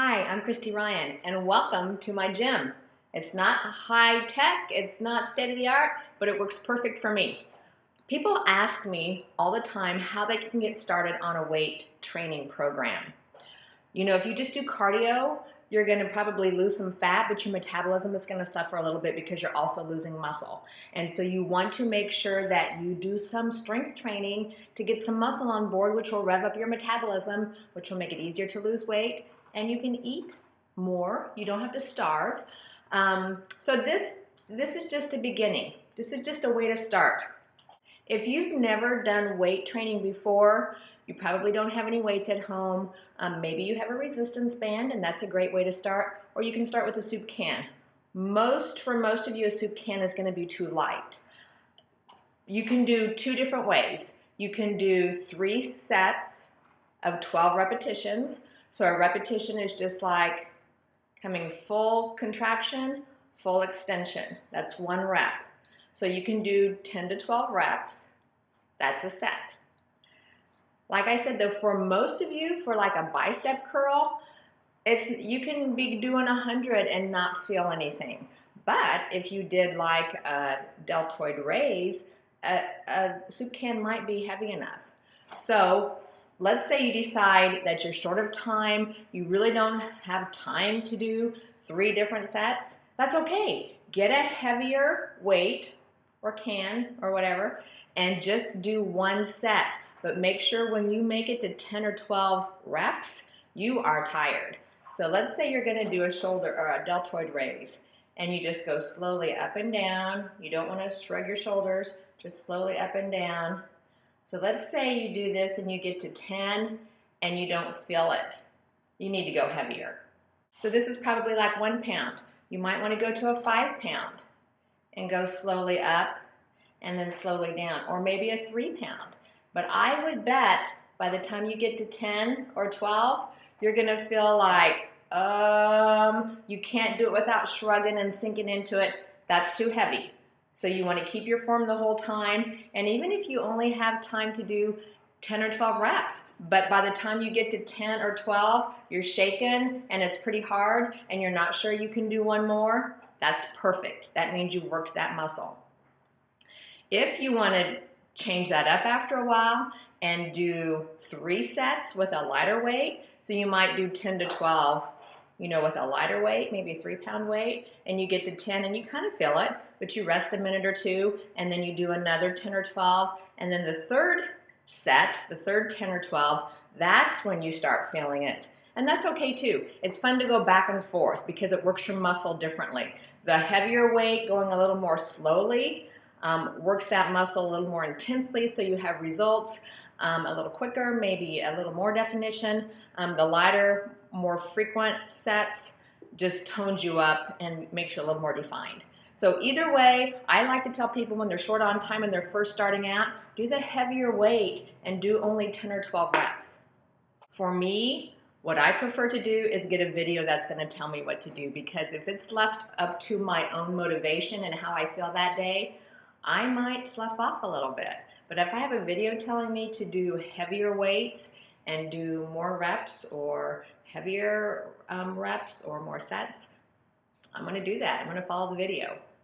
Hi, I'm Christy Ryan, and welcome to my gym. It's not high tech, it's not state of the art, but it works perfect for me. People ask me all the time how they can get started on a weight training program. You know, if you just do cardio, you're going to probably lose some fat, but your metabolism is going to suffer a little bit because you're also losing muscle. And so you want to make sure that you do some strength training to get some muscle on board, which will rev up your metabolism, which will make it easier to lose weight, and you can eat more. You don't have to starve. So this is just a beginning. This is just a way to start. If you've never done weight training before, you probably don't have any weights at home. Maybe you have a resistance band, and that's a great way to start. Or you can start with a soup can. For most of you, a soup can is going to be too light. You can do two different ways. You can do 3 sets of 12 repetitions. So a repetition is just like coming full contraction, full extension. That's 1 rep. So you can do 10 to 12 reps. That's a set. Like I said, though, for most of you, for like a bicep curl, you can be doing 100 and not feel anything. But if you did like a deltoid raise, a soup can might be heavy enough. So let's say you decide that you're short of time, you really don't have time to do 3 different sets. That's okay. Get a heavier weight or can or whatever, and just do 1 set. But make sure when you make it to 10 or 12 reps, you are tired. So let's say you're going to do a shoulder or a deltoid raise, and you just go slowly up and down. You don't want to shrug your shoulders, just slowly up and down. So let's say you do this and you get to 10 and you don't feel it. You need to go heavier. So this is probably like 1 pound. You might want to go to a 5 pound and go slowly up and then slowly down, or maybe a 3 pound. But I would bet by the time you get to 10 or 12, you're going to feel like you can't do it without shrugging and sinking into it. That's too heavy. So you want to keep your form the whole time, and even if you only have time to do 10 or 12 reps, but by the time you get to 10 or 12, you're shaking and it's pretty hard and you're not sure you can do 1 more, that's perfect. That means you've worked that muscle. If you want to change that up after a while and do 3 sets with a lighter weight, so you might do 10 to 12, with a lighter weight, maybe a 3 pound weight, and you get to 10 and you kind of feel it, but you rest a minute or 2, and then you do another 10 or 12, and then the third set, the third 10 or 12, that's when you start feeling it. And that's okay too. It's fun to go back and forth because it works your muscle differently. The heavier weight going a little more slowly works that muscle a little more intensely, so you have results a little quicker, maybe a little more definition. The lighter, more frequent sets just tones you up and makes you a little more defined. So either way, I like to tell people when they're short on time and they're first starting out, do the heavier weight and do only 10 or 12 reps. For me, what I prefer to do is get a video that's going to tell me what to do, because if it's left up to my own motivation and how I feel that day, I might slough off a little bit. But if I have a video telling me to do heavier weights and do more reps or heavier reps or more sets, I'm going to do that. I'm going to follow the video.